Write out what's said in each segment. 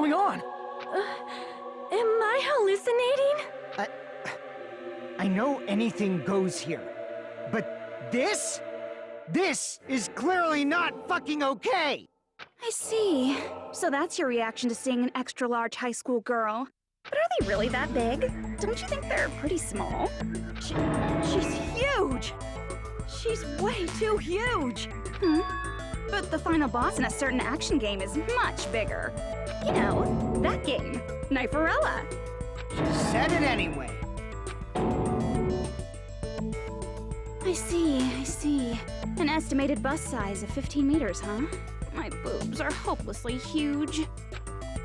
going on? Am I hallucinating? I know anything goes here, but this is clearly not fucking okay! I see. So that's your reaction to seeing an extra-large high school girl. But are they really that big? Don't you think they're pretty small? She's huge! She's way too huge! But the final boss in a certain action game is much bigger. You know, that game, Kniferella. She said it anyway. I see. An estimated bust size of 15 meters, huh? My boobs are hopelessly huge.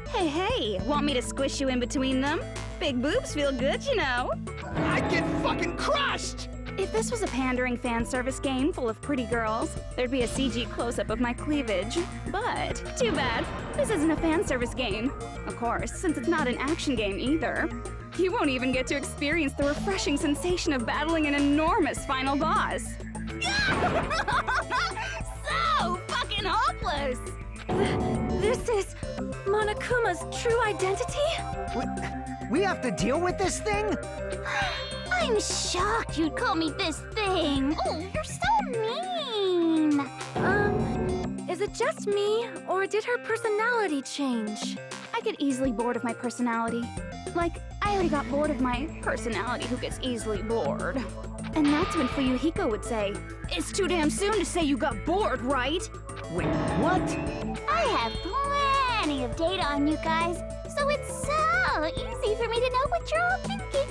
Hey, want me to squish you in between them? Big boobs feel good, you know. I'd get fucking crushed! If this was a pandering fan service game full of pretty girls, there'd be a CG close-up of my cleavage. But, too bad, this isn't a fan service game. Of course, since it's not an action game either. You won't even get to experience the refreshing sensation of battling an enormous final boss. So fucking hopeless! This is Monokuma's true identity? We have to deal with this thing? I'm shocked you'd call me this thing. Oh, you're so mean. Is it just me, or did her personality change? I get easily bored of my personality. Like, I already got bored of my personality who gets easily bored. And that's when Fuyuhiko would say, "It's too damn soon to say you got bored, right?" Wait, what? I have plenty of data on you guys, so it's so easy for me to know what you're all thinking.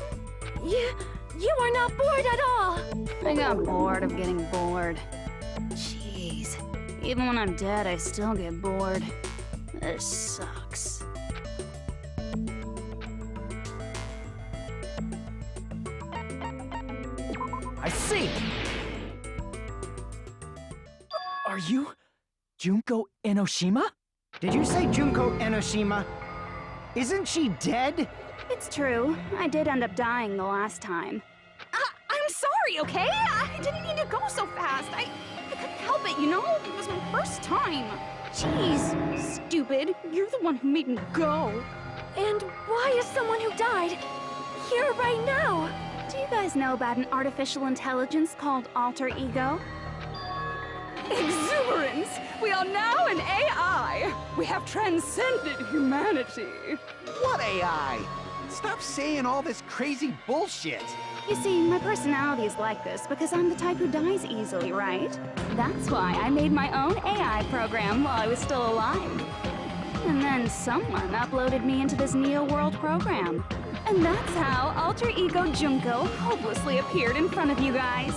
You are not bored at all! I got bored of getting bored. Jeez. Even when I'm dead, I still get bored. This sucks. I see! Are you Junko Enoshima? Did you say Junko Enoshima? Isn't she dead? It's true. I did end up dying the last time. I'm sorry, okay? I didn't mean to go so fast. I couldn't help it, you know? It was my first time. Jeez, stupid. You're the one who made me go. And why is someone who died here right now? Do you guys know about an artificial intelligence called alter ego? Exuberance! We are now an AI! We have transcended humanity! What AI? Stop saying all this crazy bullshit! You see, my personality is like this because I'm the type who dies easily, right? That's why I made my own AI program while I was still alive. And then someone uploaded me into this Neo World program. And that's how Alter Ego Junko hopelessly appeared in front of you guys.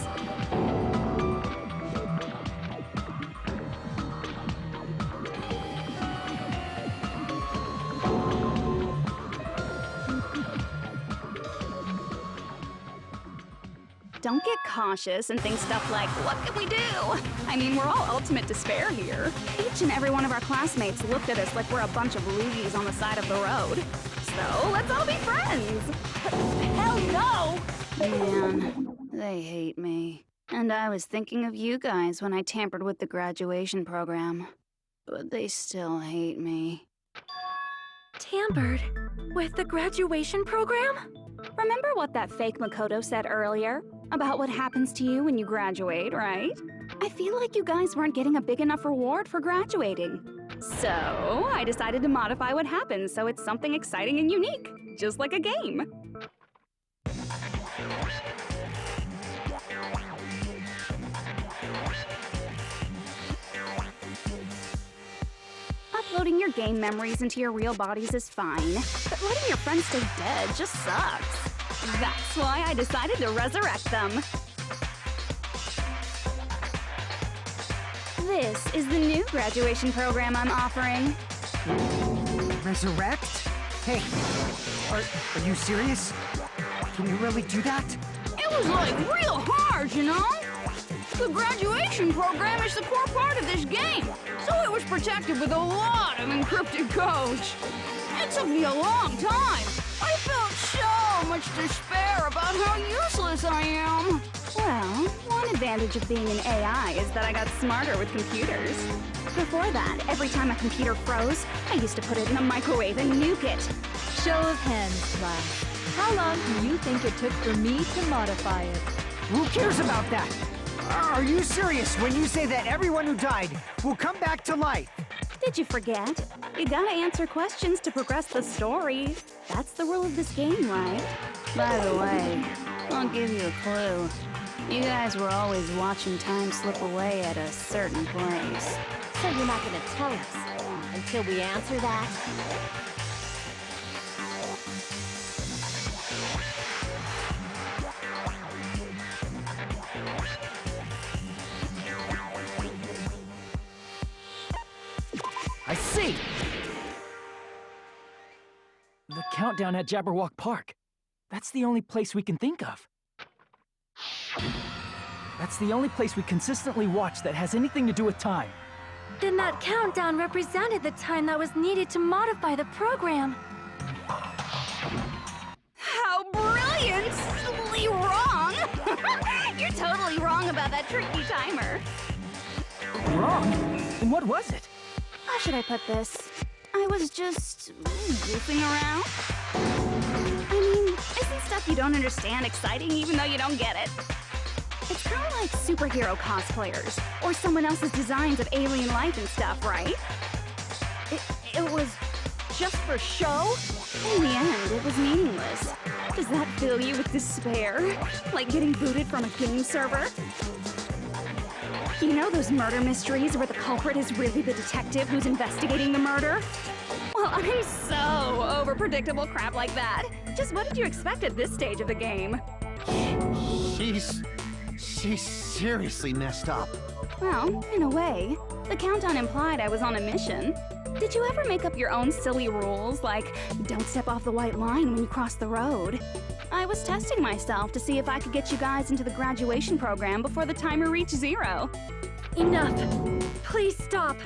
Don't get cautious and think stuff like, what can we do? I mean, we're all ultimate despair here. Each and every one of our classmates looked at us like we're a bunch of loogies on the side of the road. So, let's all be friends! Hell no! Man, they hate me. And I was thinking of you guys when I tampered with the graduation program. But they still hate me. Tampered with the graduation program? Remember what that fake Makoto said earlier? About what happens to you when you graduate, right? I feel like you guys weren't getting a big enough reward for graduating. So, I decided to modify what happens so it's something exciting and unique, just like a game. Uploading your game memories into your real bodies is fine, but letting your friends stay dead just sucks. That's why I decided to resurrect them. This is the new graduation program I'm offering. Resurrect? Hey, are you serious? Can you really do that? It was like real hard, you know? The graduation program is the core part of this game, so it was protected with a lot of encrypted codes. It took me a long time. I felt so much despair about how useless I am. Well, one advantage of being an AI is that I got smarter with computers. Before that, every time a computer froze, I used to put it in the microwave and nuke it. Show of hands, class. How long do you think it took for me to modify it? Who cares about that? Are you serious when you say that everyone who died will come back to life? Did you forget? You gotta answer questions to progress the story. That's the rule of this game, right? By the way, I'll give you a clue. You guys were always watching time slip away at a certain place. So you're not gonna tell us until we answer that? I see! The countdown at Jabberwock Park. That's the only place we can think of. That's the only place we consistently watch that has anything to do with time. Then that countdown represented the time that was needed to modify the program. How brilliantly wrong! You're totally wrong about that tricky timer. Wrong? Then what was it? How should I put this? I was just goofing around. I mean, isn't stuff you don't understand exciting even though you don't get it? It's kind of like superhero cosplayers, or someone else's designs of alien life and stuff, right? It was just for show? In the end, it was meaningless. Does that fill you with despair? Like getting booted from a game server? You know those murder mysteries where the culprit is really the detective who's investigating the murder? Well, I'm so over predictable crap like that. Just what did you expect at this stage of the game? She's seriously messed up. Well, in a way, the countdown implied I was on a mission. Did you ever make up your own silly rules, like don't step off the white line when you cross the road? I was testing myself to see if I could get you guys into the graduation program before the timer reached 0. Enough. Please stop.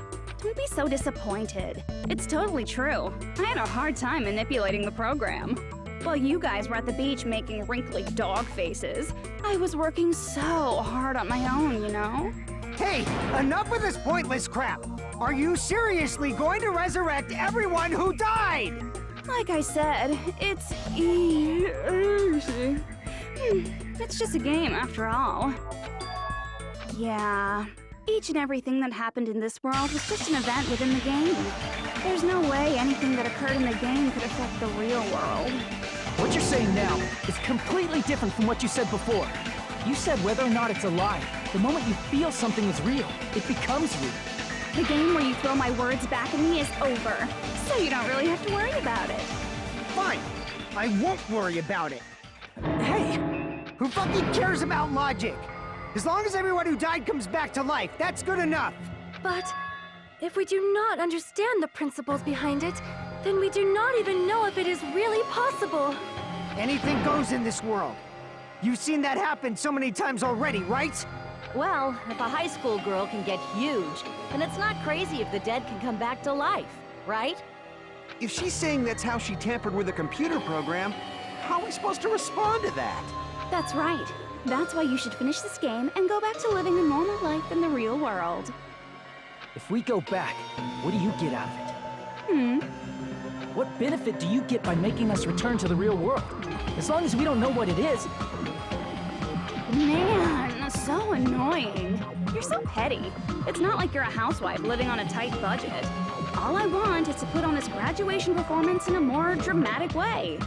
Don't be so disappointed. It's totally true. I had a hard time manipulating the program. While you guys were at the beach making wrinkly dog faces, I was working so hard on my own, you know? Hey, enough with this pointless crap! Are you seriously going to resurrect everyone who died? Like I said, it's easy. It's just a game after all. Yeah, each and everything that happened in this world was just an event within the game. There's no way anything that occurred in the game could affect the real world. What you're saying now is completely different from what you said before. You said whether or not it's a lie. The moment you feel something is real, it becomes real. The game where you throw my words back at me is over, so you don't really have to worry about it. Fine, I won't worry about it. Hey! Who fucking cares about logic? As long as everyone who died comes back to life, that's good enough. But if we do not understand the principles behind it, then we do not even know if it is really possible. Anything goes in this world. You've seen that happen so many times already, right? Well, if a high school girl can get huge, then it's not crazy if the dead can come back to life, right? If she's saying that's how she tampered with a computer program, how are we supposed to respond to that? That's right. That's why you should finish this game and go back to living a normal life in the real world. If we go back, what do you get out of it? What benefit do you get by making us return to the real world? As long as we don't know what it is. Man, so annoying. You're so petty. It's not like you're a housewife living on a tight budget. All I want is to put on this graduation performance in a more dramatic way.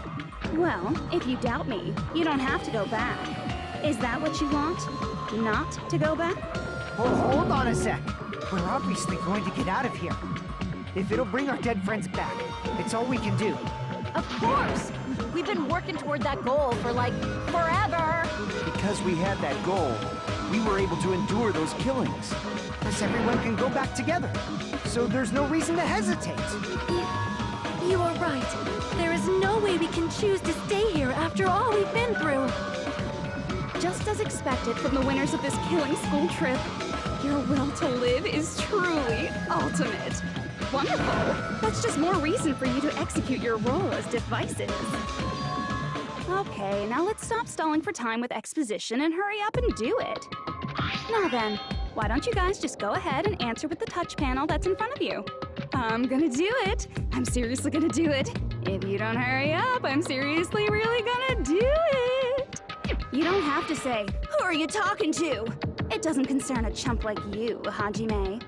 Well, if you doubt me, you don't have to go back. Is that what you want? Not to go back? Oh, hold on a sec. We're obviously going to get out of here. If it'll bring our dead friends back, it's all we can do. Of course! We've been working toward that goal for, like, forever! Because we had that goal, we were able to endure those killings. Plus everyone can go back together. So there's no reason to hesitate. You are right. There is no way we can choose to stay here after all we've been through. Just as expected from the winners of this killing school trip, your will to live is truly ultimate. Wonderful. That's just more reason for you to execute your role as devices. Okay, now let's stop stalling for time with exposition and hurry up and do it. Now then, why don't you guys just go ahead and answer with the touch panel that's in front of you? I'm gonna do it. I'm seriously gonna do it. If you don't hurry up, I'm seriously really gonna do it. You don't have to say, "Who are you talking to?" It doesn't concern a chump like you, Hajime.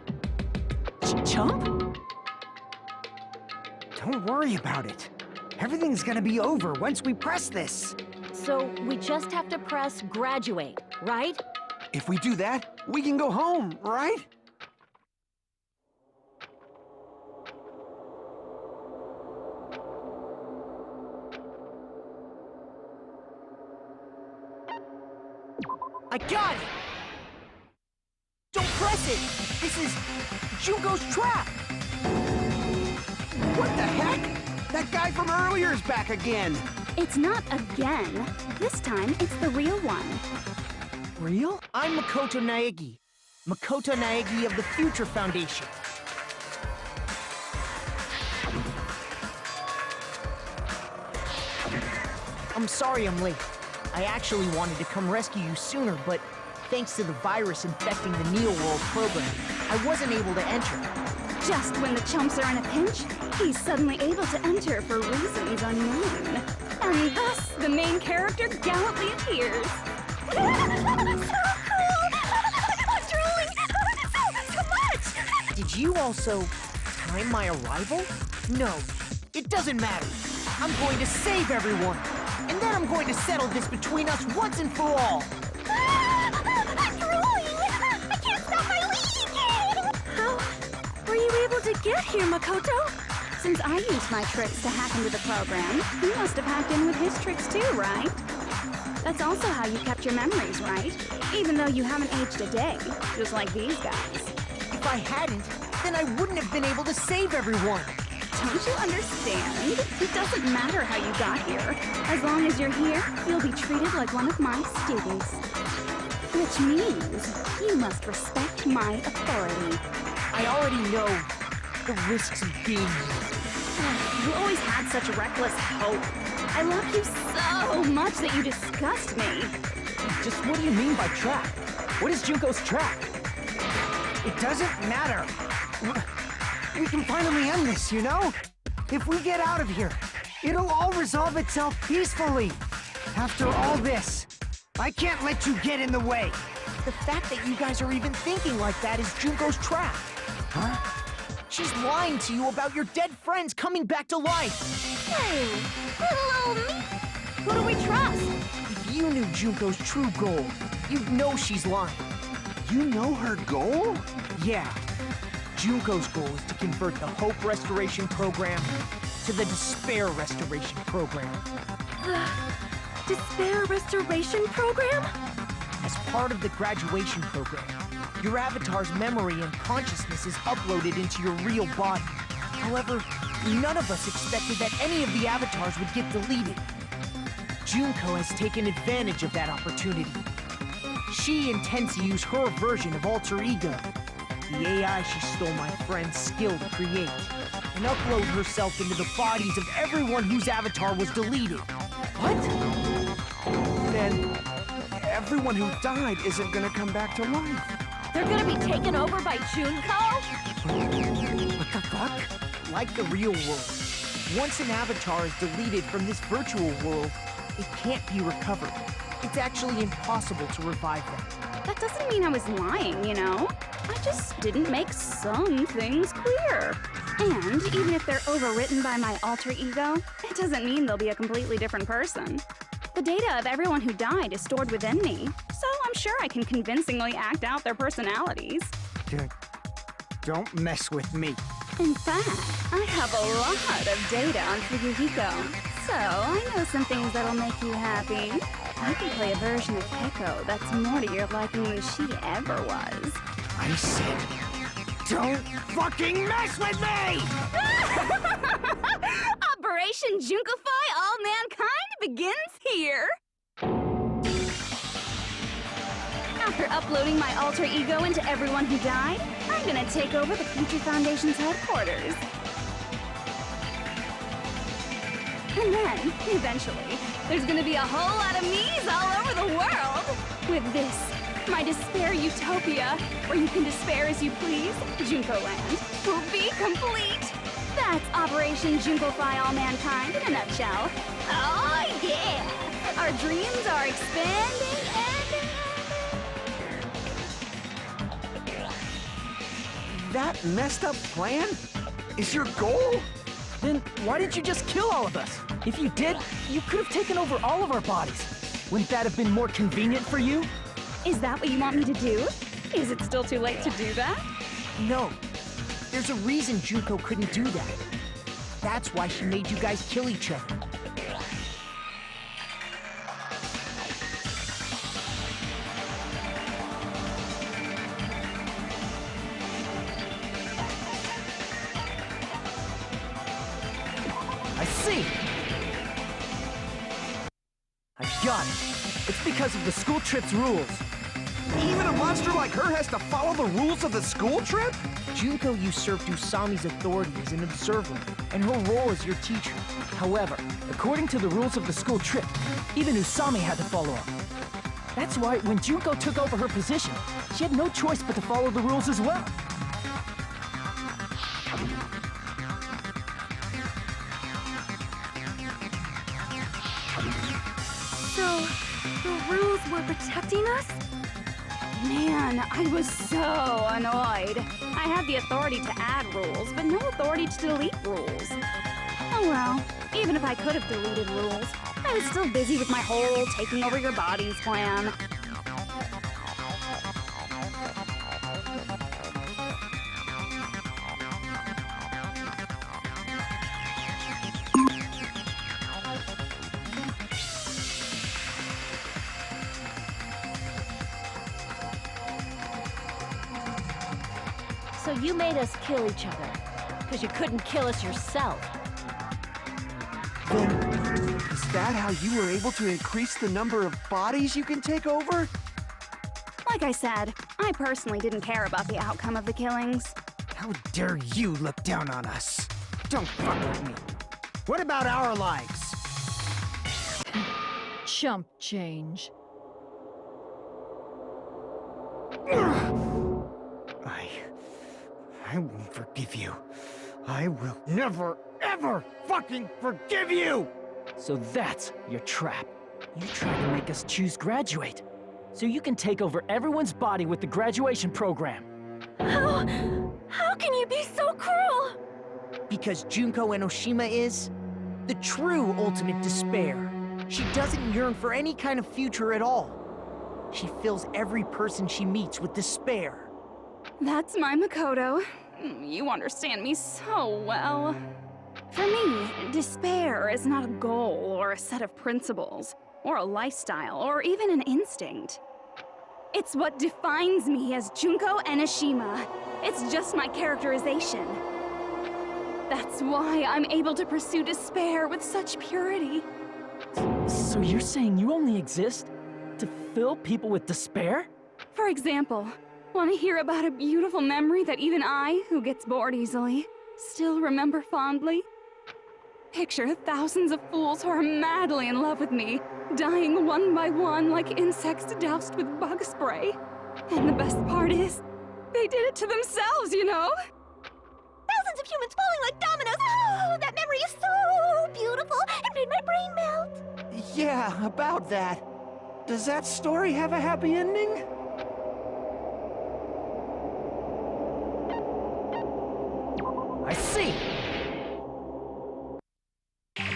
Chump? Don't worry about it. Everything's gonna be over once we press this. So we just have to press graduate, right? If we do that, we can go home, right? I got it! Don't press it! This is Junko's trap! What the heck? That guy from earlier is back again. It's not again. This time, it's the real one. Real? I'm Makoto Naegi. Makoto Naegi of the Future Foundation. I'm sorry I'm late. I actually wanted to come rescue you sooner, but thanks to the virus infecting the Neo World program, I wasn't able to enter. Just when the chumps are in a pinch, he's suddenly able to enter for reasons unknown. And thus, the main character gallantly appears. So cool! I'm drooling so much! Did you also time my arrival? No, it doesn't matter. I'm going to save everyone. And then I'm going to settle this between us once and for all. I'm drooling! I can't stop my leaking! How were you able to get here, Makoto? Since I used my tricks to hack into the program, you must have hacked in with his tricks too, right? That's also how you kept your memories, right? Even though you haven't aged a day, just like these guys. If I hadn't, then I wouldn't have been able to save everyone. Don't you understand? It doesn't matter how you got here. As long as you're here, you'll be treated like one of my students. Which means you must respect my authority. I already know the risks of being here. You always had such reckless hope. I love you so much that you disgust me. Just what do you mean by trap? What is Junko's trap? It doesn't matter. We can finally end this, you know? If we get out of here, it'll all resolve itself peacefully. After all this, I can't let you get in the way. The fact that you guys are even thinking like that is Junko's trap. Huh? She's lying to you about your dead friends coming back to life. Hey, little old me. Who do we trust? If you knew Junko's true goal, you'd know she's lying. You know her goal? Yeah. Junko's goal is to convert the Hope Restoration Program to the Despair Restoration Program. Despair Restoration Program? As part of the graduation program, your avatar's memory and consciousness is uploaded into your real body. However, none of us expected that any of the avatars would get deleted. Junko has taken advantage of that opportunity. She intends to use her version of Alter Ego, the AI she stole my friend's skill to create, and upload herself into the bodies of everyone whose avatar was deleted. What? Then everyone who died isn't gonna come back to life. They're gonna be taken over by Junko? What the fuck? Like the real world, once an avatar is deleted from this virtual world, it can't be recovered. It's actually impossible to revive them. That doesn't mean I was lying, you know? I just didn't make some things clear. And even if they're overwritten by my alter ego, it doesn't mean they'll be a completely different person. The data of everyone who died is stored within me, so I'm sure I can convincingly act out their personalities. Don't mess with me. In fact, I have a lot of data on Fuyuhiko, so I know some things that'll make you happy. I can play a version of Keiko that's more to your liking than she ever was. I said, don't fucking mess with me! Operation Junkify All Mankind begins here! After uploading my alter ego into everyone who died, I'm gonna take over the Future Foundation's headquarters. And then, eventually, There's gonna be a whole lot of me's all over the world! With this, my despair utopia, where you can despair as you please, Junko Land, will be complete! That's Operation Junkofy all mankind in a nutshell. Oh yeah! Our dreams are expanding and... That messed up plan is your goal? Then why didn't you just kill all of us? If you did, you could have taken over all of our bodies. Wouldn't that have been more convenient for you? Is that what you want me to do? Is it still too late to do that? No. There's a reason Junko couldn't do that. That's why she made you guys kill each other. I see! I got it. It's because of the school trip's rules. Even a monster like her has to follow the rules of the school trip? Junko usurped Usami's authority as an observer, and her role as your teacher. However, according to the rules of the school trip, even Usami had to follow up. That's why when Junko took over her position, she had no choice but to follow the rules as well. So, the rules were protecting us? Man, I was so annoyed. I had the authority to add rules, but no authority to delete rules. Oh well, even if I could have deleted rules, I was still busy with my whole taking over your bodies plan. So you made us kill each other, because you couldn't kill us yourself. Then, is that how you were able to increase the number of bodies you can take over? Like I said, I personally didn't care about the outcome of the killings. How dare you look down on us? Don't fuck with me. What about our lives? Chump change. I won't forgive you. I will never, ever fucking forgive you! So that's your trap. You tried to make us choose graduate, so you can take over everyone's body with the graduation program. How can you be so cruel? Because Junko Enoshima is the true ultimate despair. She doesn't yearn for any kind of future at all. She fills every person she meets with despair. That's my Makoto. You understand me so well. For me, despair is not a goal or a set of principles, or a lifestyle, or even an instinct. It's what defines me as Junko Enoshima. It's just my characterization. That's why I'm able to pursue despair with such purity. So you're saying you only exist to fill people with despair? For example, want to hear about a beautiful memory that even I, who gets bored easily, still remember fondly? Picture thousands of fools who are madly in love with me, dying one by one like insects doused with bug spray. And the best part is, they did it to themselves, you know? Thousands of humans falling like dominoes. Oh, that memory is so beautiful. It made my brain melt. Yeah, about that. Does that story have a happy ending? I see!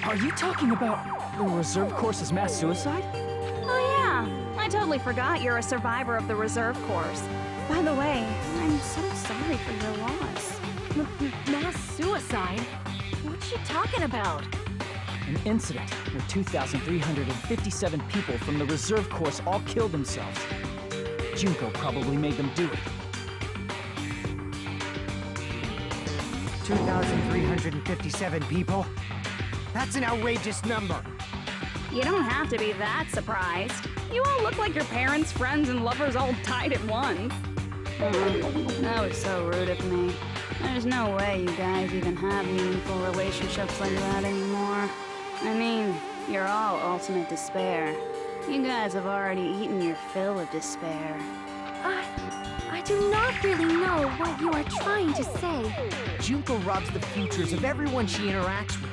Are you talking about the reserve course's mass suicide? Oh yeah, I totally forgot you're a survivor of the reserve course. By the way, I'm so sorry for your loss. Mass suicide? What's she talking about? An incident where 2,357 people from the reserve course all killed themselves. Junko probably made them do it. 2,357 people? That's an outrageous number. You don't have to be that surprised. You all look like your parents, friends, and lovers all died at once. That was so rude of me. There's no way you guys even have meaningful relationships like that anymore. I mean, You're all ultimate despair. You guys have already eaten your fill of despair. I do not really know what you are trying to say. Junko robs the futures of everyone she interacts with.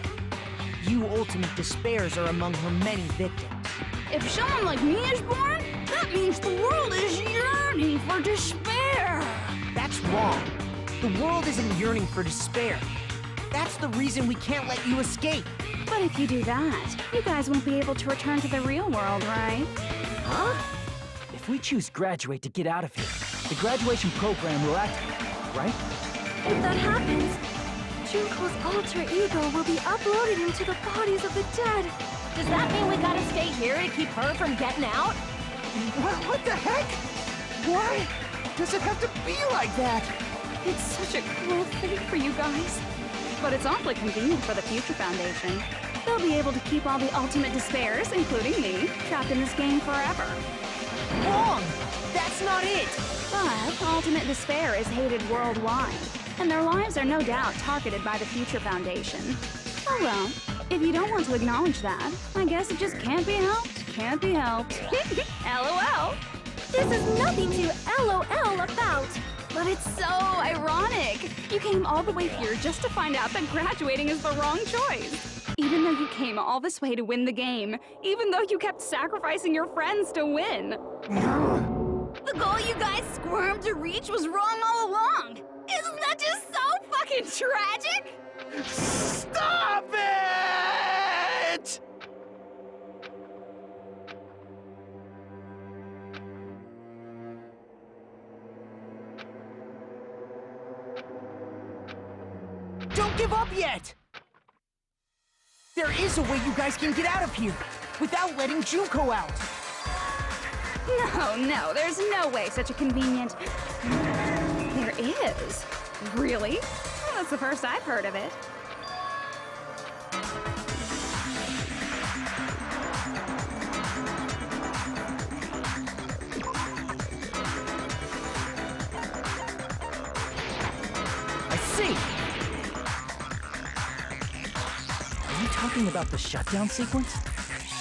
You ultimate despairs are among her many victims. If someone like me is born, that means the world is yearning for despair. That's wrong. The world isn't yearning for despair. That's the reason we can't let you escape. But if you do that, you guys won't be able to return to the real world, right? Huh? If we choose graduate to get out of here, the graduation program will activate, right? If that happens, Junko's alter ego will be uploaded into the bodies of the dead. Does that mean we gotta stay here to keep her from getting out? What the heck? Why does it have to be like that? It's such a cruel fate for you guys. But it's awfully convenient for the Future Foundation. They'll be able to keep all the ultimate despairs, including me, trapped in this game forever. Wrong! That's not it! But ultimate despair is hated worldwide, and their lives are no doubt targeted by the Future Foundation. Oh well, if you don't want to acknowledge that, I guess it just can't be helped. Can't be helped. LOL. This is nothing to LOL about. But it's so ironic. You came all the way here just to find out that graduating is the wrong choice. Even though you came all this way to win the game. Even though you kept sacrificing your friends to win. The goal you guys squirmed to reach was wrong all along. Isn't that just so fucking tragic? Stop it! Don't give up yet! There is a way you guys can get out of here without letting Junko out. No, there's no way such a convenient... There is. Really? Well, that's the first I've heard of it. I see! Are you talking about the shutdown sequence?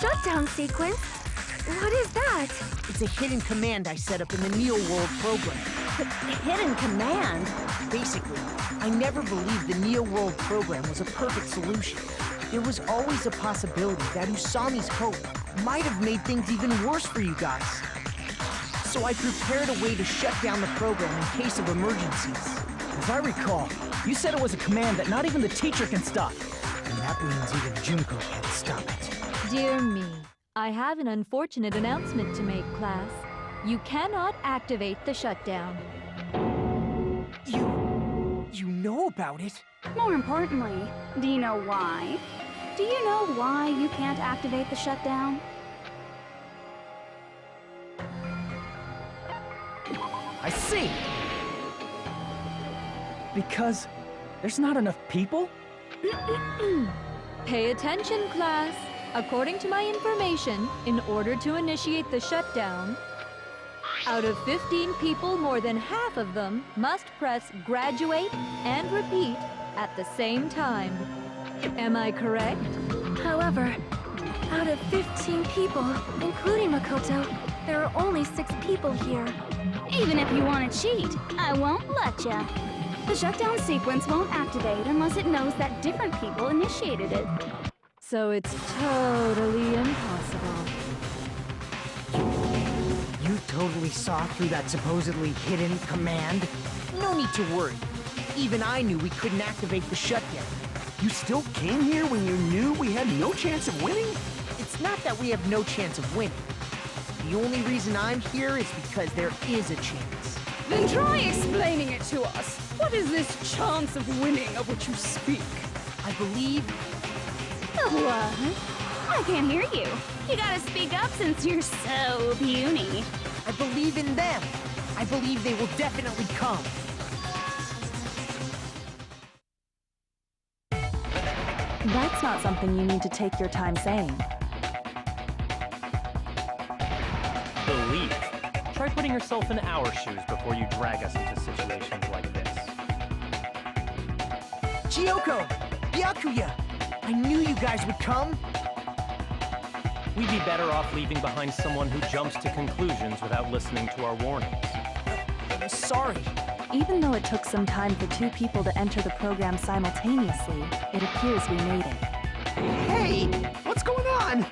Shutdown sequence? What is that? It's a hidden command I set up in the Neo World program. Hidden command? Basically, I never believed the Neo World program was a perfect solution. There was always a possibility that Usami's hope might have made things even worse for you guys. So I prepared a way to shut down the program in case of emergencies. As I recall, you said it was a command that not even the teacher can stop. And that means even Junko can't stop it. Dear me, I have an unfortunate announcement to make, class. You cannot activate the shutdown. You know about it? More importantly, do you know why? Do you know why you can't activate the shutdown? I see! Because there's not enough people? Pay attention, class. According to my information, in order to initiate the shutdown, out of 15 people, more than half of them must press graduate and repeat at the same time. Am I correct? However, out of 15 people, including Makoto, there are only 6 people here. Even if you want to cheat, I won't let ya. The shutdown sequence won't activate unless it knows that different people initiated it. So it's totally impossible. You totally saw through that supposedly hidden command? No need to worry. Even I knew we couldn't activate the shutdown. You still came here when you knew we had no chance of winning? It's not that we have no chance of winning. The only reason I'm here is because there is a chance. Then try explaining it to us. What is this chance of winning of which you speak? I believe... What? I can't hear you. You gotta speak up since you're so puny. I believe in them. I believe they will definitely come. That's not something you need to take your time saying. Believe. Try putting yourself in our shoes before you drag us into situations like this. Chiyoko! Byakuya! I knew you guys would come! We'd be better off leaving behind someone who jumps to conclusions without listening to our warnings. Sorry. Even though it took some time for 2 people to enter the program simultaneously, it appears we made it. Hey, what's going on?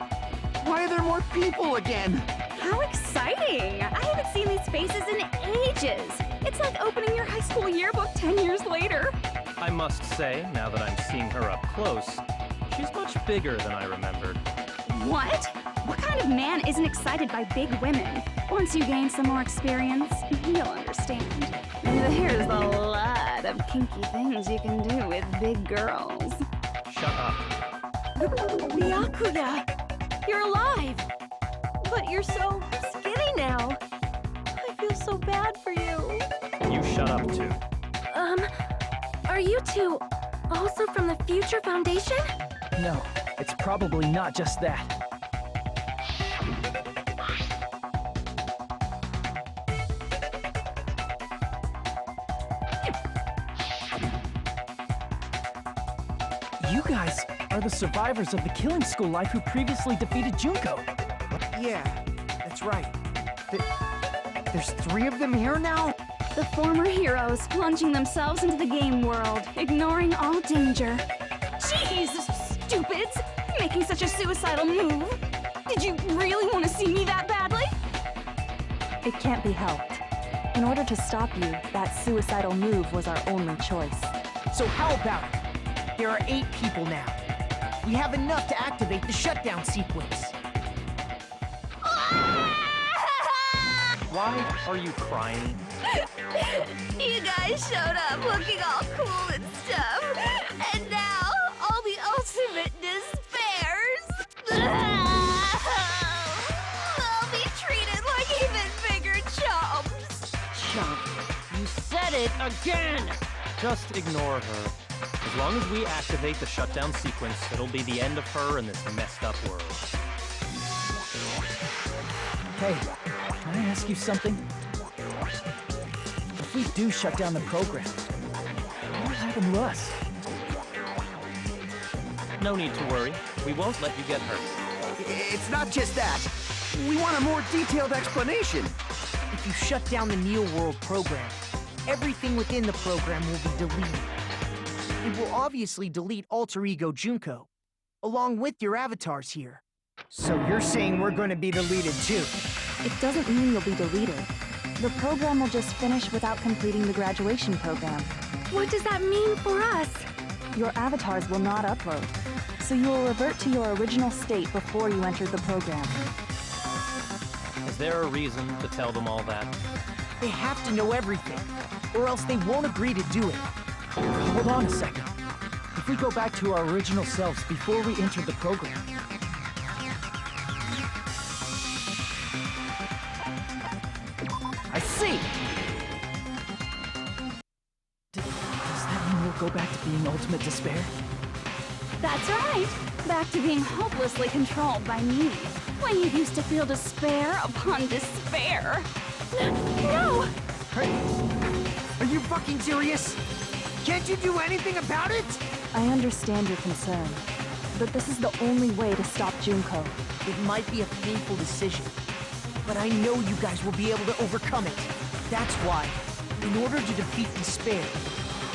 Why are there more people again? How exciting! I haven't seen these faces in ages. It's like opening your high school yearbook 10 years later. I must say, now that I'm seeing her up close, she's much bigger than I remembered. What? What kind of man isn't excited by big women? Once you gain some more experience, you'll understand. There's a lot of kinky things you can do with big girls. Shut up. Byakuya! You're alive! But you're so skinny now. I feel so bad for you. You shut up too. Are you two also from the Future Foundation? No, it's probably not just that. You guys are the survivors of the killing school life who previously defeated Junko. Yeah, that's right. There's 3 of them here now? The former heroes plunging themselves into the game world, ignoring all danger. Jeez, stupids! Making such a suicidal move. Did you really want to see me that badly? It can't be helped. In order to stop you, that suicidal move was our only choice. So how about it? There are 8 people now. We have enough to activate the shutdown sequence. Why are you crying? You guys showed up looking all cool and stuff, and now all the ultimate despairs. I'll be treated like even bigger chumps. Chump, you said it again! Just ignore her. As long as we activate the shutdown sequence, it'll be the end of her in this messed up world. Hey, can I ask you something? If we do shut down the program, what will happen to us? No need to worry. We won't let you get hurt. It's not just that. We want a more detailed explanation. If you shut down the Neo World program, everything within the program will be deleted. It will obviously delete Alter Ego Junko, along with your avatars here. So you're saying we're going to be deleted too? It doesn't mean you'll be deleted. The program will just finish without completing the graduation program. What does that mean for us? Your avatars will not upload, so you will revert to your original state before you entered the program. Is there a reason to tell them all that? They have to know everything, or else they won't agree to do it. Hold on a second. If we go back to our original selves before we enter the program, I see! does that mean we'll go back to being ultimate despair? That's right. Back to being hopelessly controlled by me. When you used to feel despair upon despair. No! Are you fucking serious? Can't you do anything about it? I understand your concern, but this is the only way to stop Junko. It might be a painful decision, but I know you guys will be able to overcome it. That's why, in order to defeat despair,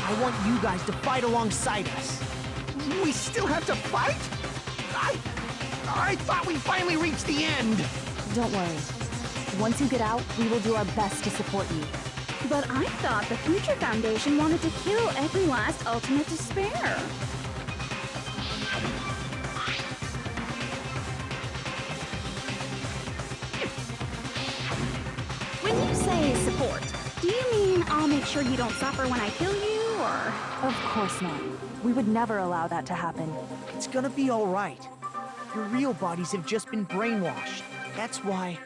I want you guys to fight alongside us. We still have to fight? I thought we finally reached the end. Don't worry. Once you get out, we will do our best to support you. But I thought the Future Foundation wanted to kill every last ultimate despair. When you say support, do you mean I'll make sure you don't suffer when I kill you, or...? Of course not. We would never allow that to happen. It's gonna be all right. Your real bodies have just been brainwashed. That's why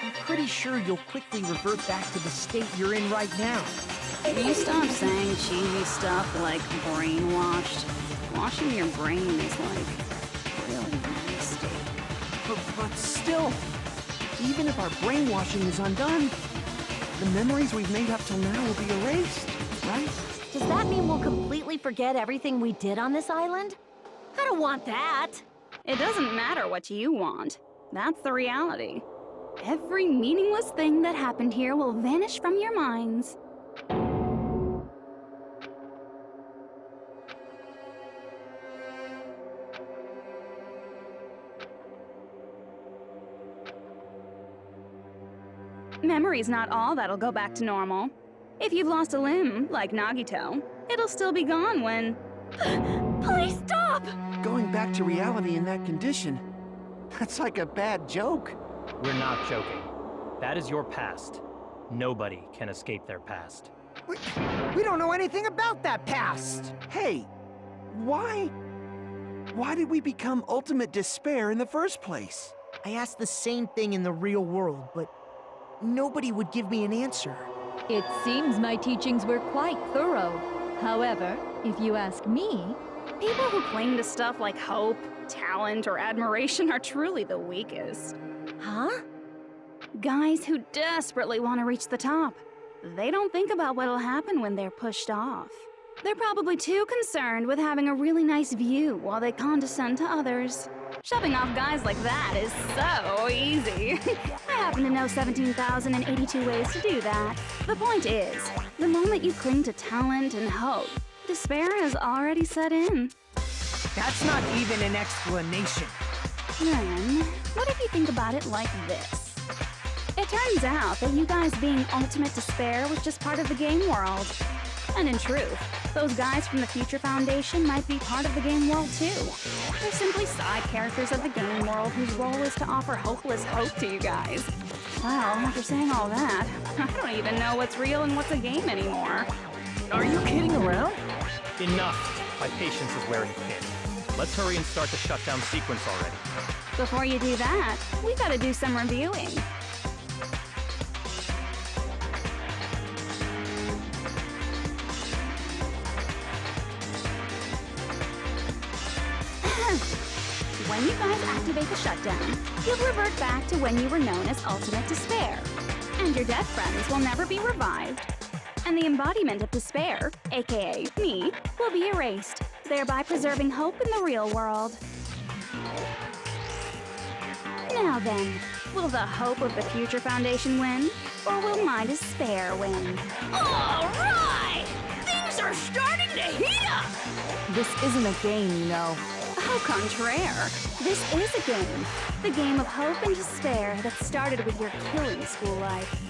I'm pretty sure you'll quickly revert back to the state you're in right now. Will you stop saying cheesy stuff like brainwashed? Washing your brain is like really nasty. But still, even if our brainwashing is undone, the memories we've made up till now will be erased, right? Does that mean we'll completely forget everything we did on this island? I don't want that. It doesn't matter what you want. That's the reality. Every meaningless thing that happened here will vanish from your minds. Memory's not all that'll go back to normal. If you've lost a limb, like Nagito, it'll still be gone when... Please stop! Going back to reality in that condition, that's like a bad joke. We're not joking. That is your past. Nobody can escape their past. We don't know anything about that past! Hey, why did we become ultimate despair in the first place? I asked the same thing in the real world, but nobody would give me an answer. It seems my teachings were quite thorough. However, if you ask me, People who cling to stuff like hope, talent, or admiration are truly the weakest. Huh? Guys who desperately want to reach the top. They don't think about what'll happen when they're pushed off. They're probably too concerned with having a really nice view while they condescend to others. Shoving off guys like that is so easy. I happen to know 17,082 ways to do that. The point is, the moment you cling to talent and hope, despair has already set in. That's not even an explanation. Then, what if you think about it like this? It turns out that you guys being ultimate despair was just part of the game world. And in truth, those guys from the Future Foundation might be part of the game world too. They're simply side characters of the game world whose role is to offer hopeless hope to you guys. Well, after saying all that, I don't even know what's real and what's a game anymore. Are you kidding around? Enough! My patience is wearing thin. Let's hurry and start the shutdown sequence already. Before you do that, we gotta do some reviewing. When you guys activate the shutdown, you'll revert back to when you were known as Ultimate Despair. And your dead friends will never be revived. And the embodiment of despair, aka me, will be erased, thereby preserving hope in the real world. Now then, will the hope of the Future Foundation win, or will my despair win? Alright! Things are starting to heat up! This isn't a game, you know. Au contraire, this is a game. The game of hope and despair that started with your killing school life.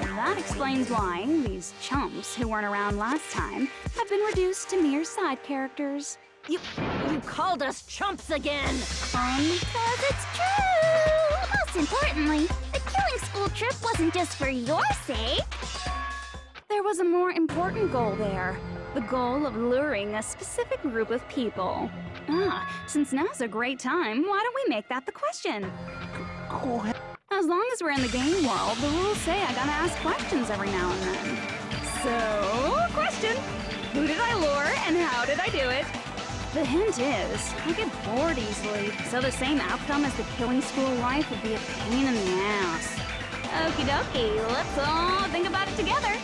And that explains why these chumps who weren't around last time have been reduced to mere side characters. You called us chumps again! Because it's true! Most importantly, the killing school trip wasn't just for your sake. There was a more important goal there. The goal of luring a specific group of people. Since now's a great time, why don't we make that the question? As long as we're in the game world, the rules say I gotta ask questions every now and then. So, question. Who did I lure and how did I do it? The hint is, I get bored easily, so the same outcome as the killing school life would be a pain in the ass. Okie dokie, let's all think about it together.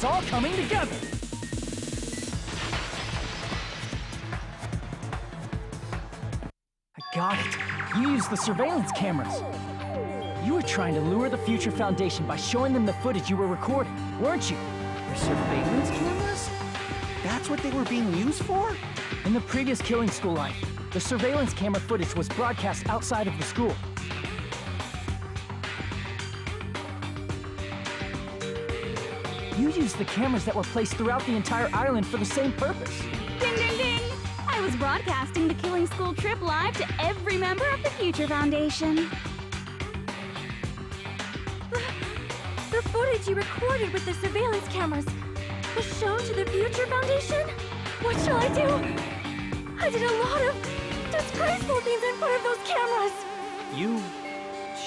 It's all coming together! I got it. You used the surveillance cameras. You were trying to lure the Future Foundation by showing them the footage you were recording, weren't you? The surveillance cameras? That's what they were being used for? In the previous killing school life, the surveillance camera footage was broadcast outside of the school. You used the cameras that were placed throughout the entire island for the same purpose. Ding, ding, ding! I was broadcasting the Killing School trip live to every member of the Future Foundation. The footage you recorded with the surveillance cameras was shown to the Future Foundation? What shall I do? I did a lot of disgraceful things in front of those cameras. You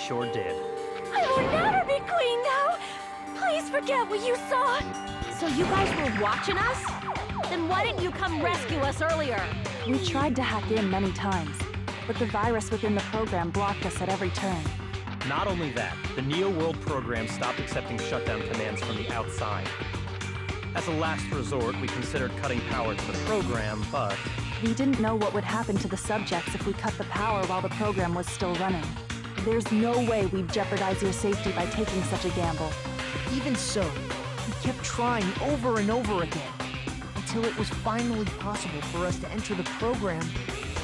sure did. I will never be clean now. Please forget what you saw. So you guys were watching us? Then why didn't you come rescue us earlier? We tried to hack in many times, but the virus within the program blocked us at every turn. Not only that, the Neo World program stopped accepting shutdown commands from the outside. As a last resort, we considered cutting power to the program, but... We didn't know what would happen to the subjects if we cut the power while the program was still running. There's no way we'd jeopardize your safety by taking such a gamble. Even so, we kept trying over and over again, until it was finally possible for us to enter the program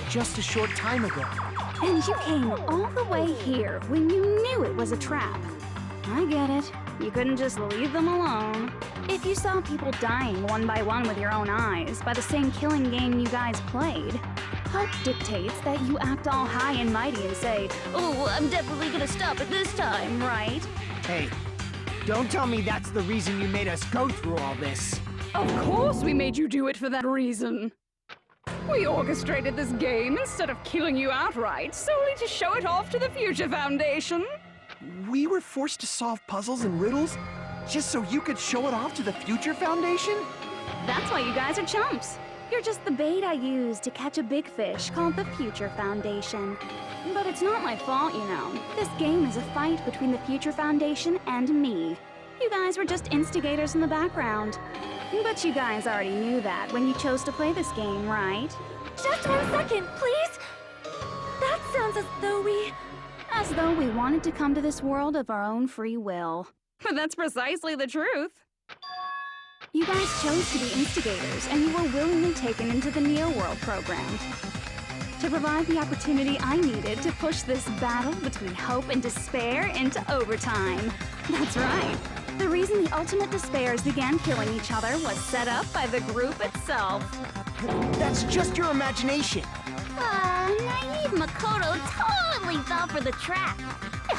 just a short time ago. And you came all the way here when you knew it was a trap. I get it. You couldn't just leave them alone. If you saw people dying one by one with your own eyes by the same killing game you guys played, hope dictates that you act all high and mighty and say, "Oh, I'm definitely gonna stop it this time," right? Hey, don't tell me that's the reason you made us go through all this. Of course we made you do it for that reason. We orchestrated this game instead of killing you outright, solely to show it off to the Future Foundation. We were forced to solve puzzles and riddles just so you could show it off to the Future Foundation? That's why you guys are chumps. You're just the bait I used to catch a big fish called the Future Foundation. But it's not my fault, you know. This game is a fight between the Future Foundation and me. You guys were just instigators in the background. But you guys already knew that when you chose to play this game, right? Just 1 second, please. That sounds as though we... As though we wanted to come to this world of our own free will. But that's precisely the truth. You guys chose to be instigators, and you were willingly taken into the Neo World program to provide the opportunity I needed to push this battle between hope and despair into overtime. That's right. The reason the ultimate despairs began killing each other was set up by the group itself. That's just your imagination. Naive Makoto totally fell for the trap.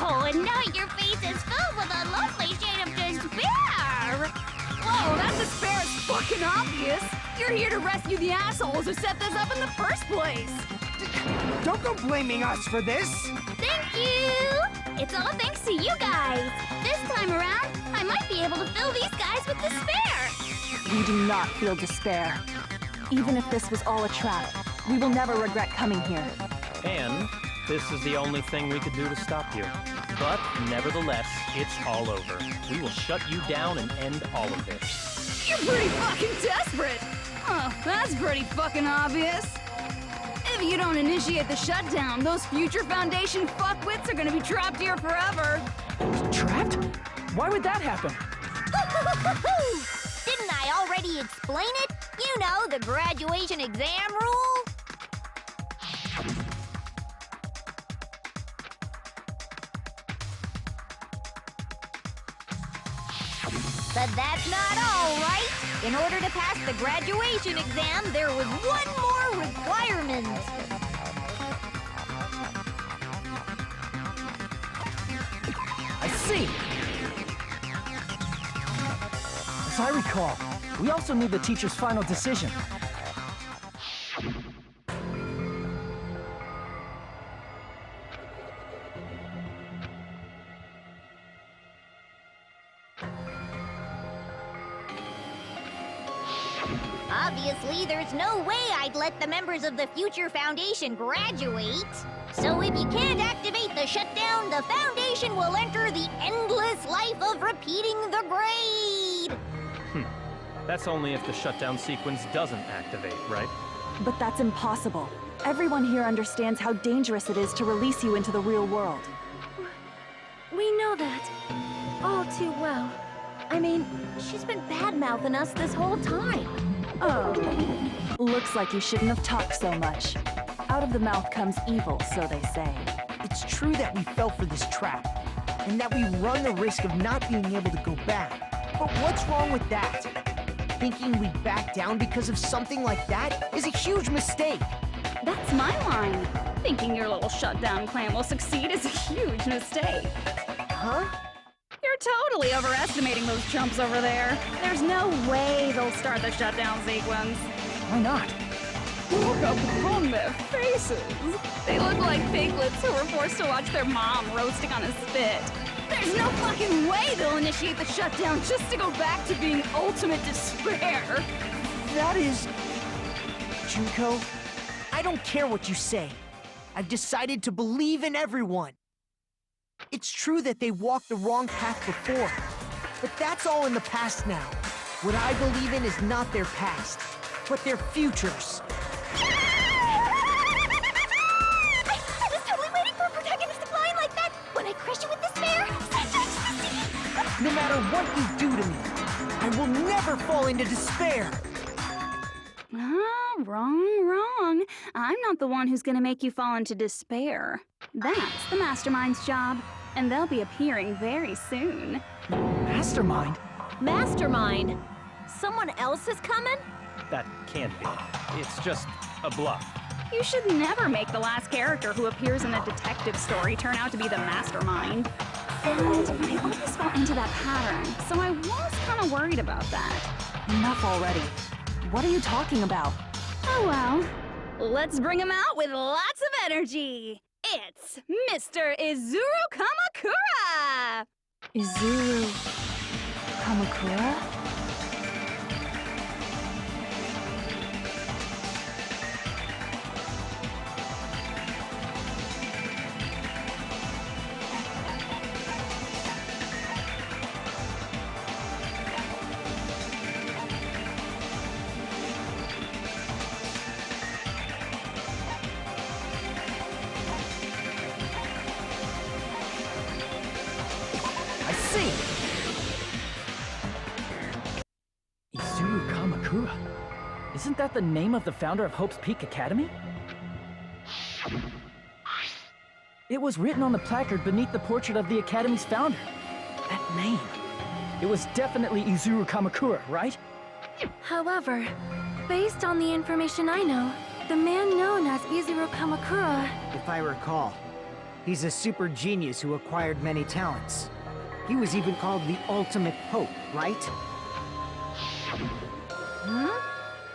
Oh, and now your face is filled with a lovely shade of despair. Whoa, that despair is fucking obvious. You're here to rescue the assholes who set this up in the first place. Don't go blaming us for this. Thank you. It's all thanks to you guys. This time around, I might be able to fill these guys with despair. We do not feel despair. Even if this was all a trap, we will never regret coming here. And this is the only thing we could do to stop you. But nevertheless, it's all over. We will shut you down and end all of this. You're pretty fucking desperate. Oh, that's pretty fucking obvious. If you don't initiate the shutdown, those Future Foundation fuckwits are gonna be trapped here forever. Trapped? Why would that happen? Didn't I already explain it? You know, the graduation exam rule. But that's not all, right? In order to pass the graduation exam, there was one more requirement. I see! As I recall, we also need the teacher's final decision. Obviously, there's no way I'd let the members of the Future Foundation graduate. So if you can't activate the shutdown, the Foundation will enter the endless life of repeating the grade. That's only if the shutdown sequence doesn't activate, right? But that's impossible. Everyone here understands how dangerous it is to release you into the real world. We know that. All too well. I mean, she's been bad-mouthing us this whole time. Oh. Looks like you shouldn't have talked so much. Out of the mouth comes evil, so they say. It's true that we fell for this trap, and that we run the risk of not being able to go back. But what's wrong with that? Thinking we'd back down because of something like that is a huge mistake. That's my line. Thinking your little shutdown plan will succeed is a huge mistake. Huh? You're totally overestimating those chumps over there. There's no way they'll start the shutdown sequence. Why not? Look upon their faces. They look like piglets who were forced to watch their mom roasting on a spit. There's no fucking way they'll initiate the shutdown just to go back to being ultimate despair. That is... Junko, I don't care what you say. I've decided to believe in everyone. It's true that they walked the wrong path before, but that's all in the past now. What I believe in is not their past, but their futures. I was totally waiting for a protagonistic line like that. When I crush you with despair, No matter what you do to me, I will never fall into despair. Ah, wrong. I'm not the one who's gonna make you fall into despair. That's the Mastermind's job, and they'll be appearing very soon. Mastermind? Mastermind? Someone else is coming? That can't be. It's just a bluff. You should never make the last character who appears in a detective story turn out to be the Mastermind. And I always fall into that pattern, so I was kind of worried about that. Enough already. What are you talking about? Oh well, let's bring him out with lots of energy. It's Mr. Izuru Kamakura! Izuru... Kamakura? I see. Izuru Kamakura? Isn't that the name of the founder of Hope's Peak Academy? It was written on the placard beneath the portrait of the Academy's founder. That name. It was definitely Izuru Kamakura, right? However, based on the information I know, the man known as Izuru Kamakura... If I recall, he's a super genius who acquired many talents. He was even called the Ultimate Hope, right?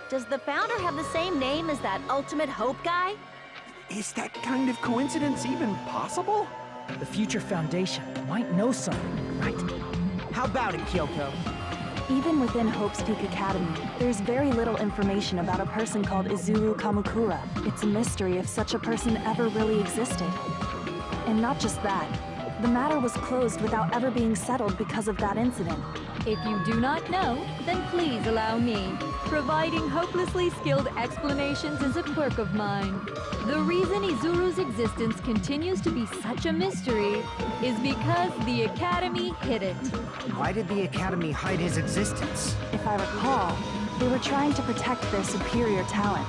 Does the founder have the same name as that Ultimate Hope guy? Is that kind of coincidence even possible? The future foundation might know something, right? How about it, Kyoko? Even within Hope's Peak Academy, there's very little information about a person called Izuru Kamakura. It's a mystery if such a person ever really existed. And not just that, the matter was closed without ever being settled because of that incident. If you do not know, then please allow me. Providing hopelessly skilled explanations is a quirk of mine. The reason Izuru's existence continues to be such a mystery is because the Academy hid it. Why did the Academy hide his existence? If I recall, they were trying to protect their superior talent.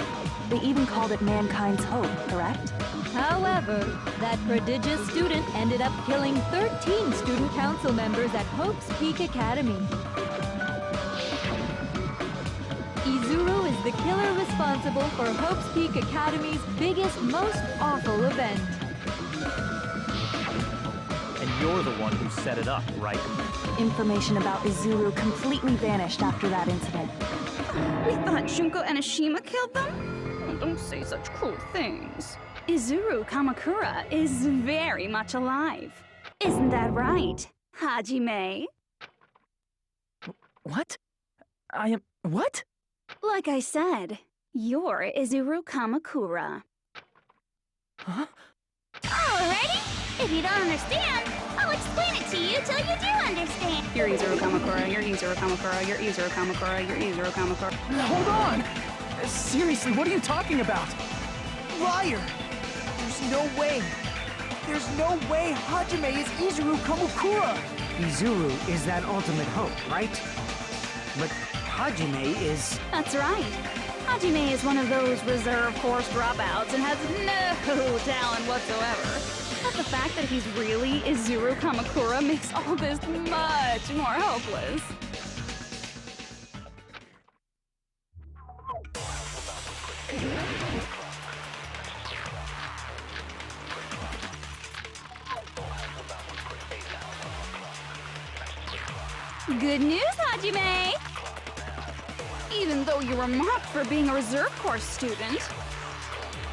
They even called it mankind's hope, correct? However, that prodigious student ended up killing 13 student council members at Hope's Peak Academy. Izuru is the killer responsible for Hope's Peak Academy's biggest, most awful event. And you're the one who set it up, right? Information about Izuru completely vanished after that incident. We thought Junko and Ashima killed them? Oh, don't say such cruel things. Izuru Kamakura is very much alive. Isn't that right, Hajime? What? I am... what? Like I said, you're Izuru Kamakura. Huh? Alrighty? If you don't understand, I'll explain it to you till you do understand. You're Izuru Kamakura, you're Izuru Kamakura, you're Izuru Kamakura, you're Izuru Kamakura. Hold on! Seriously, what are you talking about? Liar! There's no way. There's no way Hajime is Izuru Kamukura! Izuru is that ultimate hope, right? But Hajime is... That's right. Hajime is one of those reserve course dropouts and has no talent whatsoever. But the fact that he's really Izuru Kamakura makes all this much more hopeless. Good news, Hajime! Even though you were marked for being a reserve course student,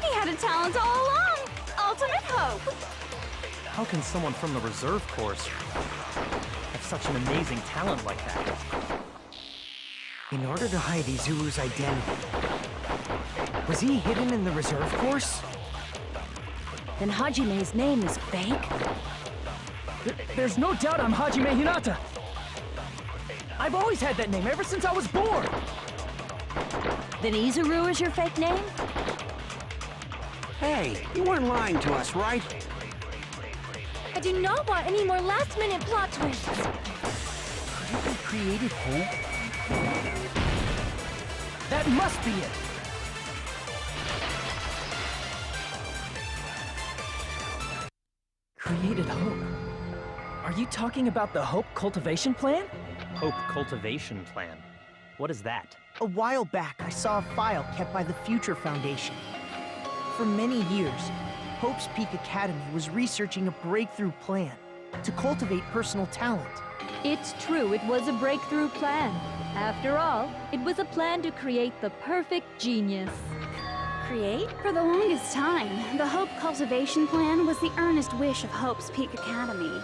he had a talent all along! Ultimate hope! How can someone from the reserve course have such an amazing talent like that? In order to hide Izuru's identity, was he hidden in the reserve course? Then Hajime's name is fake? There's no doubt I'm Hajime Hinata! I've always had that name ever since I was born! Then Izuru is your fake name? Hey, you weren't lying to us, right? I do not want any more last-minute plot twists. You created hope? That must be it! Created hope. Are you talking about the Hope Cultivation Plan? Hope Cultivation Plan. What is that? A while back, I saw a file kept by the Future Foundation. For many years, Hope's Peak Academy was researching a breakthrough plan to cultivate personal talent. It's true, it was a breakthrough plan. After all, it was a plan to create the perfect genius. Create? For the longest time, the Hope Cultivation Plan was the earnest wish of Hope's Peak Academy.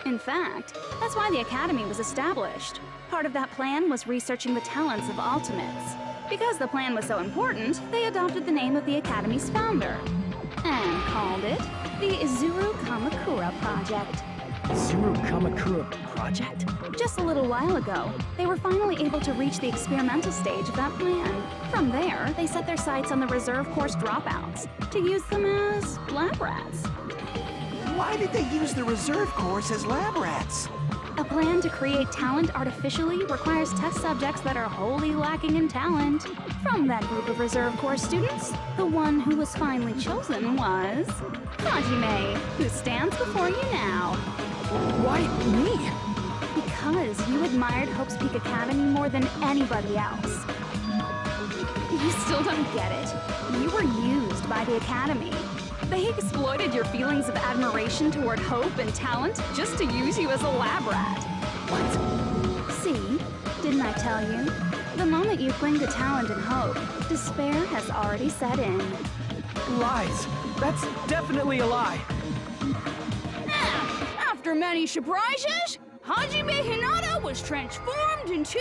In fact, that's why the Academy was established. Part of that plan was researching the talents of Ultimates. Because the plan was so important, they adopted the name of the Academy's founder and called it the Izuru Kamakura Project. Izuru Kamakura Project? Just a little while ago, they were finally able to reach the experimental stage of that plan. From there, they set their sights on the reserve course dropouts to use them as lab rats. Why did they use the reserve course as lab rats? A plan to create talent artificially requires test subjects that are wholly lacking in talent. From that group of reserve course students, the one who was finally chosen was Hajime, who stands before you now. Why me? Because you admired Hope's Peak Academy more than anybody else. You still don't get it. You were used by the Academy. They exploited your feelings of admiration toward hope and talent just to use you as a lab rat. What? See? Didn't I tell you? The moment you cling to talent and hope, despair has already set in. Lies. That's definitely a lie. After many surprises, Hajime Hinata was transformed into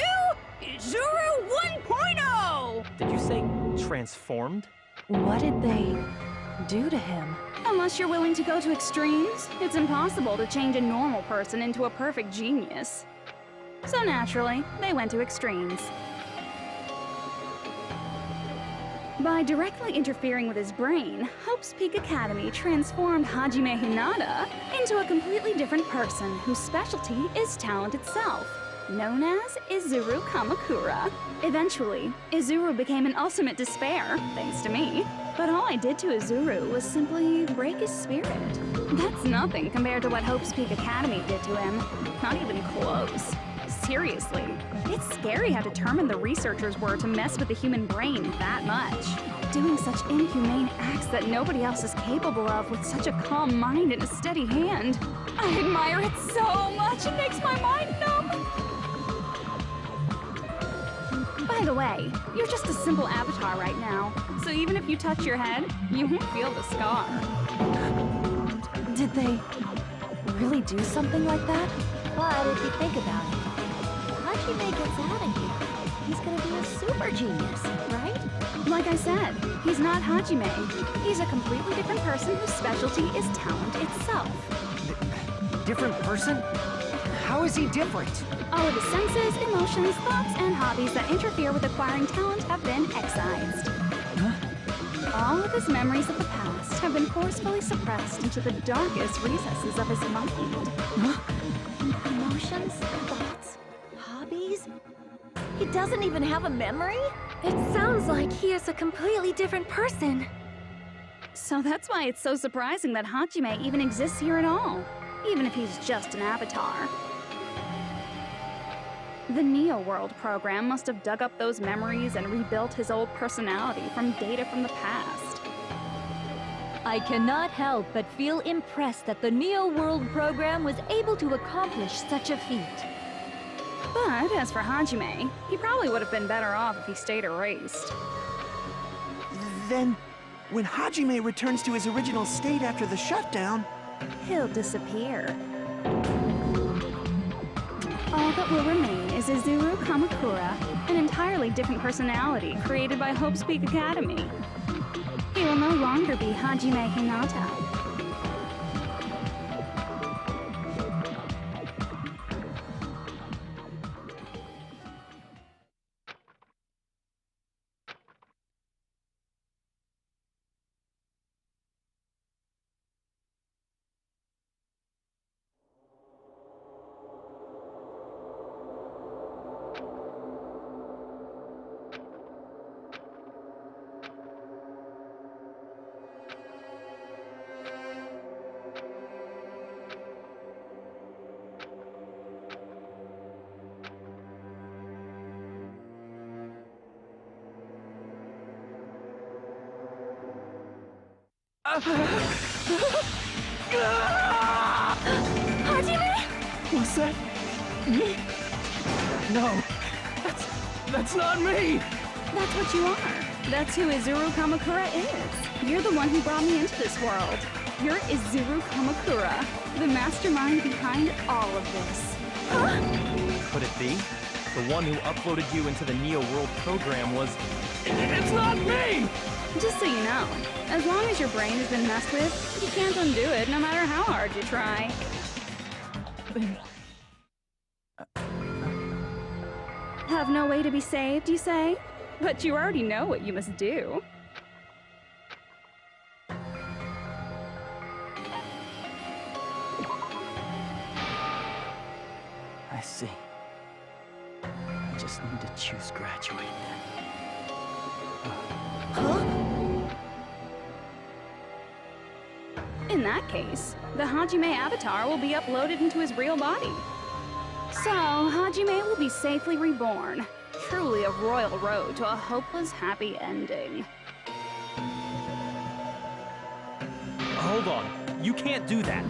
Izuru 1.0! Did you say transformed? What did they do to him? Unless you're willing to go to extremes, it's impossible to change a normal person into a perfect genius. So naturally, they went to extremes. By directly interfering with his brain, Hope's Peak Academy transformed Hajime Hinata into a completely different person whose specialty is talent itself, known as Izuru Kamakura. Eventually, Izuru became an ultimate despair, thanks to me. But all I did to Izuru was simply break his spirit. That's nothing compared to what Hope's Peak Academy did to him. Not even close. Seriously, it's scary how determined the researchers were to mess with the human brain that much. Doing such inhumane acts that nobody else is capable of with such a calm mind and a steady hand. I admire it so much, it makes my mind numb. By the way, you're just a simple avatar right now, so even if you touch your head, you won't feel the scar. Did they really do something like that? But if you think about it, Hajime gets out of here, he's gonna be a super genius, right? Like I said, he's not Hajime. He's a completely different person whose specialty is talent itself. different person? How is he different? All of his senses, emotions, thoughts, and hobbies that interfere with acquiring talent have been excised. All of his memories of the past have been forcefully suppressed into the darkest recesses of his mind. Emotions, thoughts, hobbies? He doesn't even have a memory? It sounds like he is a completely different person. So that's why it's so surprising that Hajime even exists here at all, even if he's just an avatar. The Neo World program must have dug up those memories and rebuilt his old personality from data from the past. I cannot help but feel impressed that the Neo World program was able to accomplish such a feat. But as for Hajime, he probably would have been better off if he stayed erased. Then, when Hajime returns to his original state after the shutdown, He'll disappear. All that will remain is Izuru Kamakura, an entirely different personality created by Hope's Peak Academy. He will no longer be Hajime Hinata. Hajime? was that me? No, that's not me! That's what you are. That's who Izuru Kamakura is. You're the one who brought me into this world. You're Izuru Kamakura, the mastermind behind all of this. Could it be? The one who uploaded you into the Neo World program was... It's not me! Just so you know, as long as your brain has been messed with, you can't undo it no matter how hard you try. Have no way to be saved, you say? But you already know what you must do. I see. I just need to choose graduate then. In that case, the Hajime avatar will be uploaded into his real body. So, Hajime will be safely reborn. Truly a royal road to a hopeless, happy ending. Hold on. You can't do that.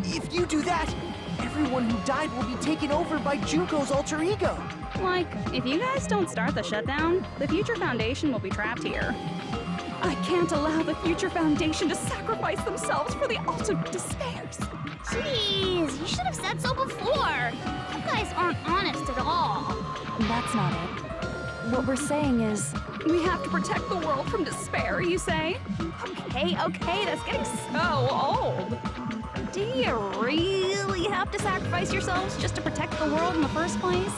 If you do that, everyone who died will be taken over by Junko's alter ego. Like, if you guys don't start the shutdown, the Future Foundation will be trapped here. I can't allow the Future Foundation to sacrifice themselves for the ultimate despairs. Jeez, you should have said so before. You guys aren't honest at all. That's not it. What we're saying is... We have to protect the world from despair, you say? Okay, that's getting so old. Do you really have to sacrifice yourselves just to protect the world in the first place?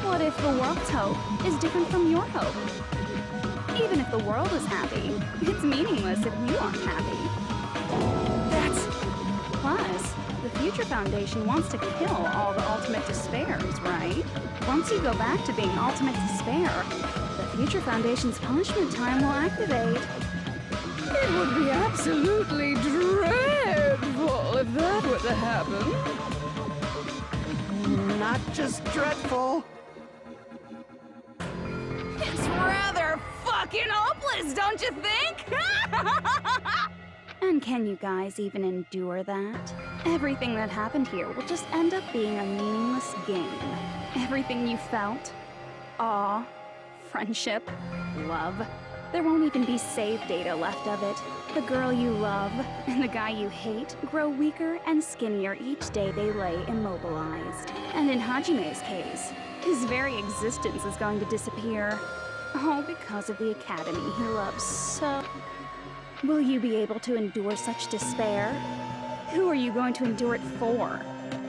What if the world's hope is different from your hope? Even if the world is happy, it's meaningless if you aren't happy. Plus, the Future Foundation wants to kill all the ultimate despairs, right? Once you go back to being ultimate despair, the Future Foundation's punishment time will activate. It would be absolutely dreadful if that were to happen. Not just dreadful. It's rather fucking hopeless, don't you think? And can you guys even endure that? Everything that happened here will just end up being a meaningless game. Everything you felt, awe, friendship, love, there won't even be save data left of it. The girl you love and the guy you hate grow weaker and skinnier each day they lay immobilized. And in Hajime's case, his very existence is going to disappear. All because of the academy he loves so. Will you be able to endure such despair? Who are you going to endure it for?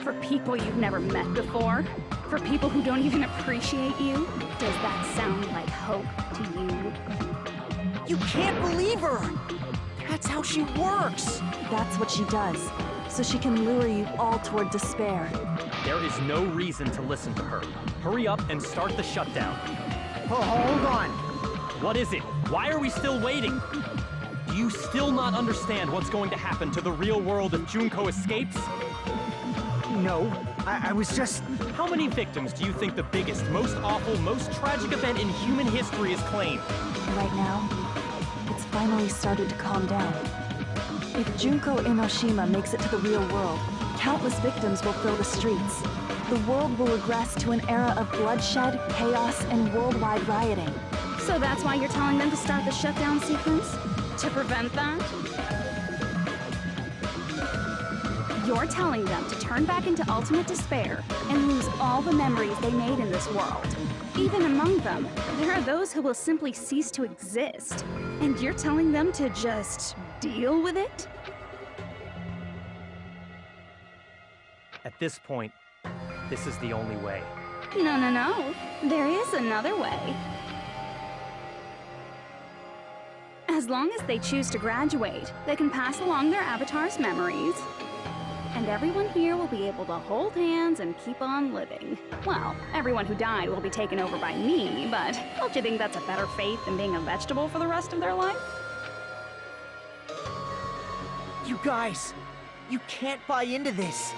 For people you've never met before? For people who don't even appreciate you? Does that sound like hope to you? You can't believe her! That's how she works! That's what she does, so she can lure you all toward despair. There is no reason to listen to her. Hurry up and start the shutdown. Oh, hold on. What is it? Why are we still waiting? Do you still not understand what's going to happen to the real world if Junko escapes? No, I was just... How many victims do you think the biggest, most awful, most tragic event in human history has claimed? Right now, it's finally started to calm down. If Junko Enoshima makes it to the real world, countless victims will fill the streets. The world will regress to an era of bloodshed, chaos, and worldwide rioting. So that's why you're telling them to start the shutdown sequence? To prevent that? You're telling them to turn back into ultimate despair and lose all the memories they made in this world. Even among them, there are those who will simply cease to exist. And you're telling them to just deal with it? At this point, this is the only way. No. There is another way. As long as they choose to graduate, they can pass along their avatar's memories. And everyone here will be able to hold hands and keep on living. Well, everyone who died will be taken over by me, but don't you think that's a better fate than being a vegetable for the rest of their life? You guys, you can't buy into this.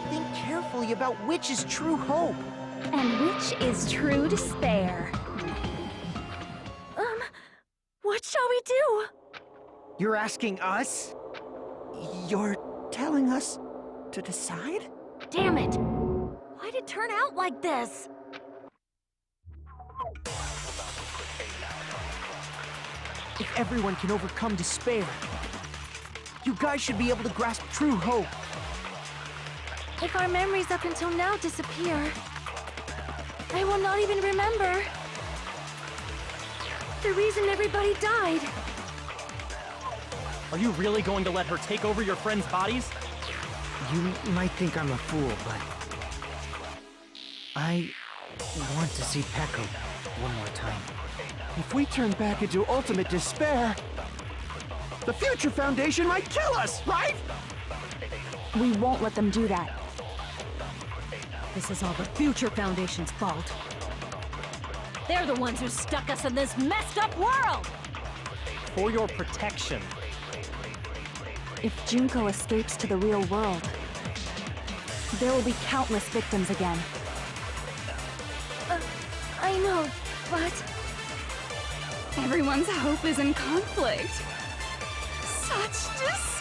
Think carefully about which is true hope. And which is true despair. What shall we do? You're asking us? You're telling us to decide? Damn it! Why'd it turn out like this? If everyone can overcome despair, you guys should be able to grasp true hope. If our memories up until now disappear, I will not even remember the reason everybody died. Are you really going to let her take over your friends' bodies? You might think I'm a fool, but... I want to see Peko one more time. If we turn back into ultimate despair, the Future Foundation might kill us, right? We won't let them do that. This is all the Future Foundation's fault. They're the ones who stuck us in this messed up world! For your protection. If Junko escapes to the real world, there will be countless victims again. I know, but... Everyone's hope is in conflict. Such despair!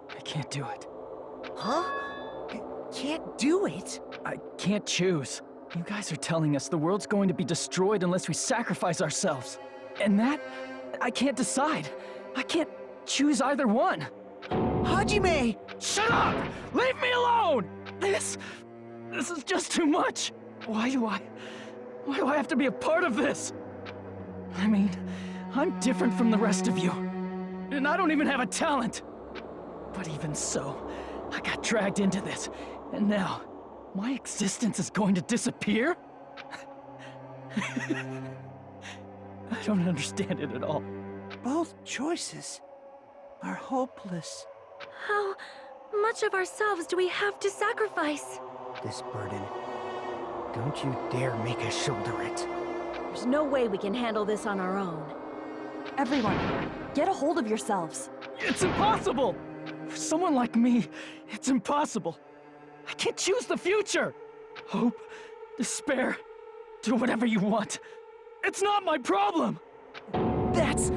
I can't do it. Huh? You can't do it? I can't choose. You guys are telling us the world's going to be destroyed unless we sacrifice ourselves. And that, I can't decide. I can't choose either one. Hajime! Shut up! Leave me alone! This is just too much. Why do I have to be a part of this? I mean, I'm different from the rest of you. And I don't even have a talent. But even so, I got dragged into this. And now, my existence is going to disappear? I don't understand it at all. Both choices are hopeless. How much of ourselves do we have to sacrifice? This burden, don't you dare make us shoulder it. There's no way we can handle this on our own. Everyone, get a hold of yourselves. It's impossible! For someone like me, it's impossible. I can't choose the future. Hope, despair, do whatever you want. It's not my problem. That's...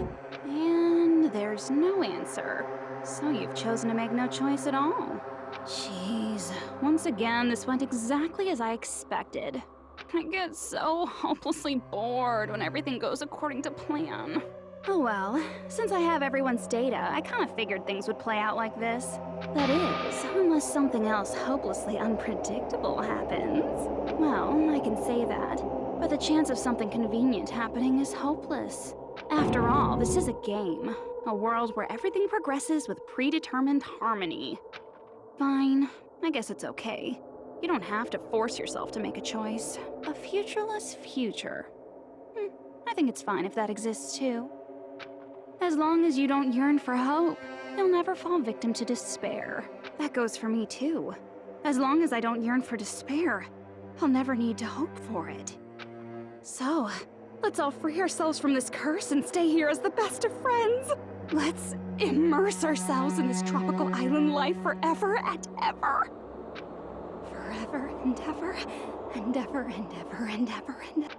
And there's no answer. So you've chosen to make no choice at all. Jeez, once again, this went exactly as I expected. I get so hopelessly bored when everything goes according to plan. Oh well, since I have everyone's data, I kind of figured things would play out like this. That is, unless something else hopelessly unpredictable happens. Well, I can say that, but the chance of something convenient happening is hopeless. After all, this is a game. A world where everything progresses with predetermined harmony. Fine, I guess it's okay. You don't have to force yourself to make a choice. A futureless future. I think it's fine if that exists too. As long as you don't yearn for hope, you'll never fall victim to despair. That goes for me too. As long as I don't yearn for despair, I'll never need to hope for it. So, let's all free ourselves from this curse and stay here as the best of friends. Let's immerse ourselves in this tropical island life forever and ever. Forever and ever and ever and ever and ever and ever.